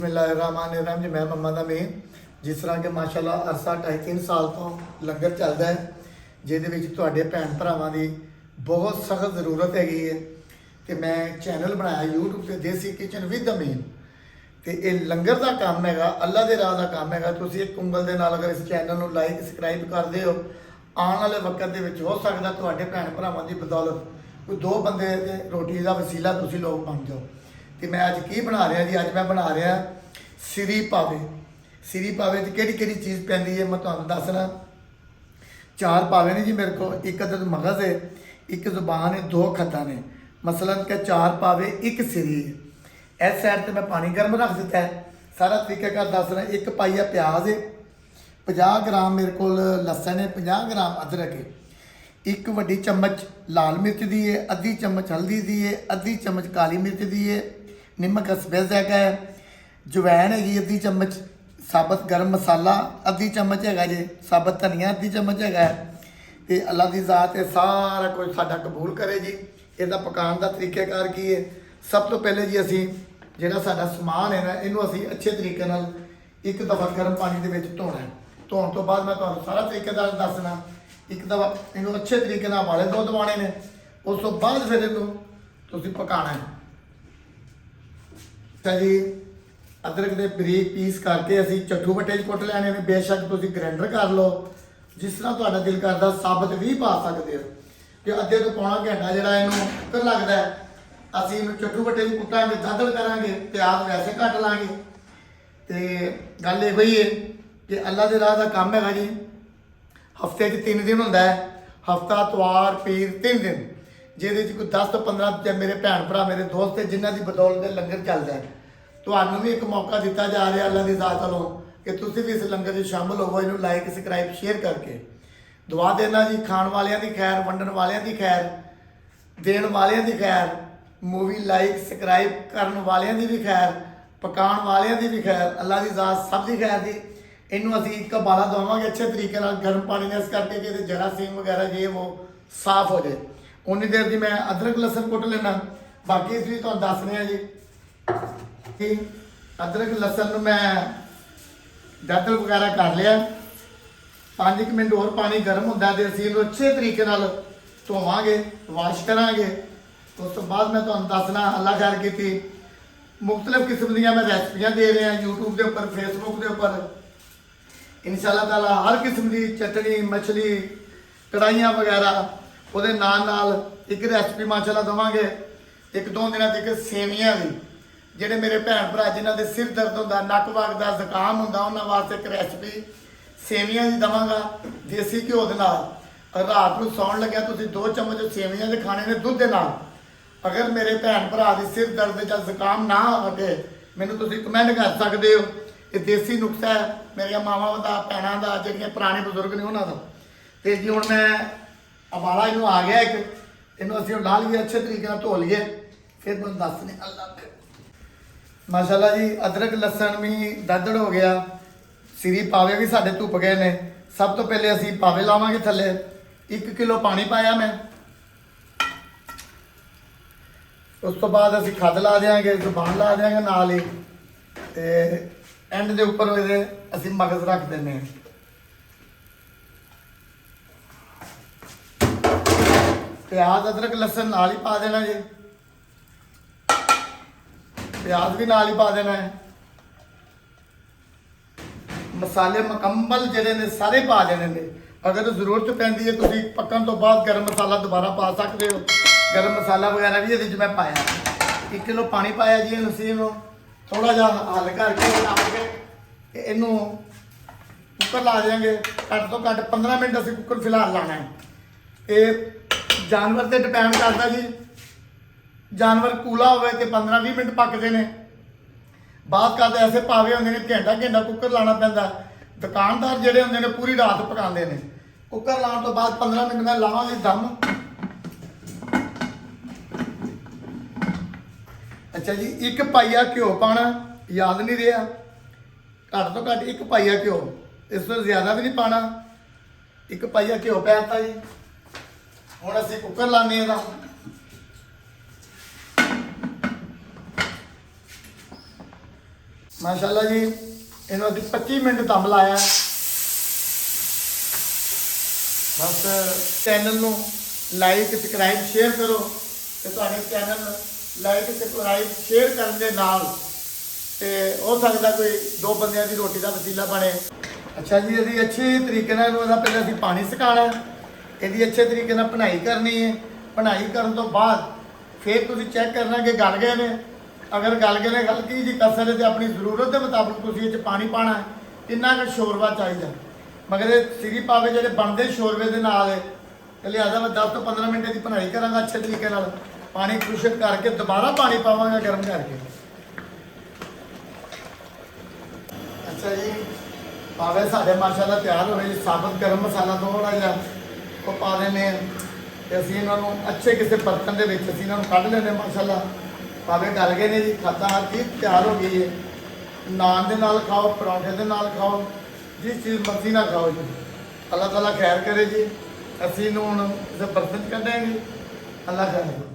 बिस्मिल्लाहिर्रहमानिर्रहीम जी। मैं मम्मा दा मेन जिस तरह के माशाअल्लाह अरसा 2.5-3 साल तो लंगर चलता है जिहदे विच तुहाडे भैन भरावां दी बहुत सख्त ज़रूरत हैगी है कि मैं चैनल बनाया यूट्यूब ते देसी किचन विद द मेन ते ये लंगर का काम हैगा, अल्लाह के राह का काम हैगा। तुसीं एक उंगल दे नाल अगर इस चैनल को लाइक सबसक्राइब करदे हो आने वाले वक्त दे विच हो सकदा तुहाडे भैन भरावां दी बदौलत कोई 2 बंदे दे रोटी का वसीला तुसीं लोग बन जाओ। तो मैं अज की बना रहा जी, अज मैं बना रहा सिरी पावे। सिरी पावे कि चीज़ पैंदी है मैं तुहानूं दसना। 4 पावे ने जी मेरे को, एक अदद मगज़ है, एक जुबान है, 2 खद्दा ने, मसलन के 4 पावे 1 सिरी है। इस साइड पर मैं पानी गर्म रख दिता है। सारा तरीकाकार दस रहा। 1 पाइया प्याज है, 50 ग्राम मेरे को लसन है, 50 ग्राम अदरक है, 1 वड्डी चम्मच लाल मिर्च दी है, अद्धी चम्मच हल्दी दी है, अद्धी चम्मच काली मिर्च दी है, निमक स्पेस है, जवैन हैगी अद्धी चम्मच, साबत गर्म मसाला अद्धी चम्मच है जी, साबत धनिया अद्धी चम्मच है। तो अल्लाह की ज़ात है सारा कुछ साडा कबूल करे जी। इसका पकाने का तरीकाकार की है। सब तो पहले जी असी जिहड़ा साडा समान है ना इनू असी अच्छे तरीके नाल एक दफ़ा गर्म पानी के धोना है। धोने तो बाद मैं तुहानूं सारा तरीकेदार दसना। एक दफ़ा इनू अच्छे तरीके नाल उबाले 2 दवाने ने, उस तो बाद फिर इनू तुसीं पकाना है। अच्छा जी, अदरक के बरीक पीस करके असी चट्ठू बट्टे कुट लैने ने। बेशक तुसीं ग्राइंडर कर लो, जिस तरह तुहाडा दिल करदा साबत भी पा सकते हो कि अद्धे तो पौना घंटा जिहड़ा इनू कुकर लगदा है, असी इनू चट्ठू बट्टे भी कुटांगे, दादड़ करांगे, प्याज वैसे कट लांगे। तो गल ये ही है कि अल्लाह के राह का काम है जी। हफ्ते 3 दिन होंदा है, हफ्ता इतवार पीर 3 दिन, जिहदे कोई 10 तो 15 मेरे भैन भरा मेरे दोस्त है जिन्हों की बदौलत लंगर चलता है। तुहानूं भी एक मौका दिता जा रहा अल्लाह की ज़ात वालों कि तुसीं भी इस लंगर में शामिल होवो। इनू लाइक सबसक्राइब शेयर करके दुआ देना जी। खाण वालियां दी खैर, वंडण वालियां दी खैर, देण वालियां दी खैर, मूवी लाइक सबसक्राइब करन वालियां दी भी खैर, पकाउण वालियां दी भी खैर, अल्लाह की ज़ात सब दी खैर दी। इनू असीं एक उबाला देवांगे अच्छे तरीके नाल गर्म पानी ने, इस करके कि इहदे जरासीम वगैरह ये वो साफ हो जाए। उन्नी देर की मैं अदरक लसन कुट लेना। बाकी इस भी तुहानूं दस रहे जी कि अदरक लसन मैं दादड़ वगैरह कर लिया। 5 मिनट और पानी गर्म होंदा ते असीं इहनूं अच्छे तरीके नाल धोवांगे, वाश करांगे। उस तो बाद मैं तुहानूं दसना अल्लाह खैर कीती मुख्तलिफ किस्म दी मैं रेसिपियां दे रहा यूट्यूब के उपर, फेसबुक के उपर। इंशाअल्लाह ताला हर किस्म की चटनी, मछली, कढ़ाइयाँ वगैरह ਉਹਦੇ ਨਾਲ एक रेसिपी माशाअल्लाह देवांगे। 1-2 दिनों तक सेवियां भी ਜਿਹੜੇ मेरे भैन भरा जिन्हों के सिर दर्द होंदा, नक वगदा, जुकाम होंदा, उन्होंने वास्ते एक रेसिपी सेवियां की देवांगा देसी घ्यो के नाल। रात को सौण लग्या तुसीं 2 चम्मच सेवियां के खाने ने दुध के नाल। अगर मेरे भैन भरा की सिर दर्द या जुकाम ना हटे मैनूं तुसीं कमेंट कर सकते हो। ये देसी नुस्खा है मेरिया मावां का, भैनों का, जिहड़ियां पुराने बजुर्ग ने उन्होंने। तो जी हुण मैं उबाला इनू आ गया एक, इनू असीं ला लीए अच्छे तरीके धो लीए, फिर मैं दसने अल्लाह माशाअल्लाह जी। अदरक लसन भी दादड़ हो गया, सिरी पावे भी साढ़े धुप गए ने। सब तो पहले असीं पावे लावांगे थले। 1 किलो पानी पाया मैं, उस तो बाद असीं खद ला देंगे, जुबान ला देंगे नाल ही, ते एंड के उपर असीं मगज़ रख देने। प्याज अदरक लसन नाल ही पा देना जी, प्याज भी नाल ही पा देना है। मसाले मुकम्मल जिहड़े ने सारे पा देने ने। अगर जरूरत पैंदी है तुसीं पकन तो बाद गर्म मसाला दोबारा पा सकते हो। गर्म मसाला वगैरह भी ये मैं पाया। 1 किलो पानी पाया जी। असीं इनू थोड़ा जा हल करके इनू कुकर ला देंगे। घट तो घट 15 मिनट असीं कुकर फिलहाल लाना है। ये जानवर से डिपेंड करता जी। जानवर कूला हो तो 15-20 मिनट पकते हैं। बात करते ऐसे पावे होंगे ने घंटा कुकर लाना पैंदा। दुकानदार जोड़े होंगे ने पूरी रात पकाते हैं। कुकर लाने तो बाद 15 मिनट में लावांगे दम। अच्छा जी, 1 पाइया घ्यो पाना याद नहीं रहा। घट तो घट 1 पाइया घ्यो, इस तो ज़्यादा भी नहीं पाना। 1 पाइया घ्यो पैता जी। हुण असीं कुकर लाने दा। ਮਾਸ਼ਾਅੱਲਾ ਜੀ ਇਹਨੂੰ ਅਸੀਂ 25 ਮਿੰਟ ਦਮ ਲਾਇਆ। ਬਸ ਚੈਨਲ ਨੂੰ ਲਾਈਕ ਸਬਸਕ੍ਰਾਈਬ ਸ਼ੇਅਰ ਕਰੋ ਤੇ ਤੁਹਾਡੇ ਚੈਨਲ ਲਾਈਕ ਸਬਸਕ੍ਰਾਈਬ ਸ਼ੇਅਰ ਕਰਨ ਦੇ ਨਾਲ ਤੇ ਹੋ ਸਕਦਾ ਕੋਈ 2 ਬੰਦਿਆਂ ਦੀ ਰੋਟੀ ਦਾ ਵਸੀਲਾ ਬਣੇ। ਅੱਛਾ ਜੀ, ਇਹਦੀ ਅੱਛੇ ਤਰੀਕੇ ਨਾਲ ਇਹਦਾ ਪਹਿਲਾਂ ਅਸੀਂ ਪਾਣੀ ਸੁਕਾਉਣਾ, ਇਹਦੀ ਅੱਛੇ ਤਰੀਕੇ ਨਾਲ ਭੁਨਾਈ ਕਰਨੀ ਹੈ। ਭੁਨਾਈ ਕਰਨ ਤੋਂ ਬਾਅਦ ਫਿਰ ਤੁਸੀਂ ਚੈੱਕ ਕਰਨਾ ਕਿ ਗਲ ਗਏ ਨੇ। ਅਗਰ ਗਲ ਗਏ ਨੇ, ਹਲਕੀ ਜੀ ਕਸਰ ਹੈ ਤੇ ਆਪਣੀ ਜ਼ਰੂਰਤ ਦੇ ਮੁਤਾਬਕ ਤੁਸੀਂ ਇਹ 'ਚ ਪਾਣੀ ਪਾਣਾ ਹੈ। ਕਿੰਨਾ ਕੁ ਸ਼ੋਰਬਾ ਚਾਹੀਦਾ, ਮਗਰ ਇਹ ਸਿਰੀ ਪਾਵੇ ਜਿਹੜੇ ਬਣਦੇ ਸ਼ੋਰਬੇ ਦੇ ਨਾਲ ਹੈ ਤੇ ਲਿਆਦਾ ਮੈਂ 10 ਤੋਂ 15 ਮਿੰਟ ਦੀ ਭੁਨਾਈ ਕਰਾਂਗਾ ਅੱਛੇ ਤਰੀਕੇ ਨਾਲ। ਪਾਣੀ ਖੁਸ਼ਕ ਕਰਕੇ ਦੁਬਾਰਾ ਪਾਣੀ ਪਾਵਾਂਗਾ ਗਰਮ ਕਰਕੇ। ਅੱਛਾ ਜੀ, ਪਾਵੇ ਸਾਡੇ ਮਾਸ਼ਾਅੱਲਾ ਤਿਆਰ ਹੋ ਗਏ ਜੀ। ਸਾਬਤ ਗਰਮ ਮਸਾਲਾ ਥੋੜਾ ਜਿਹਾ ਉਹ ਪਾ ਦਿੰਦੇ ਹਾਂ ਤੇ ਅਸੀਂ ਇਹਨਾਂ ਨੂੰ ਅੱਛੇ ਕਿਸੇ ਬਰਤਨ ਦੇ ਵਿੱਚ ਅਸੀਂ ਇਹਨਾਂ ਨੂੰ ਕੱਢ ਲੈਂਦੇ ਮਾਸ਼ਾਅੱਲਾ। ਪਾਵੇ ਗਲ ਗਏ ਨੇ ਜੀ, ਖਾਤਾ ਹਰ ਚੀਜ਼ ਤਿਆਰ ਹੋ ਗਈ ਹੈ। ਨਾਨ ਦੇ ਨਾਲ ਖਾਓ, ਪਰੌਂਠੇ ਦੇ ਨਾਲ ਖਾਓ, ਜਿਸ ਚੀਜ਼ ਮਰਜ਼ੀ ਨਾਲ ਖਾਓ ਜੀ। ਅੱਲਾਹ ਤਾਲਾ ਖੈਰ ਕਰੇ ਜੀ। ਅਸੀਂ ਇਹਨੂੰ ਹੁਣ ਕਿਸੇ ਬਰਤਨ 'ਚ ਕੱਢਾਂਗੇ। ਅੱਲਾਹ ਖੈਰ ਕਰੇ।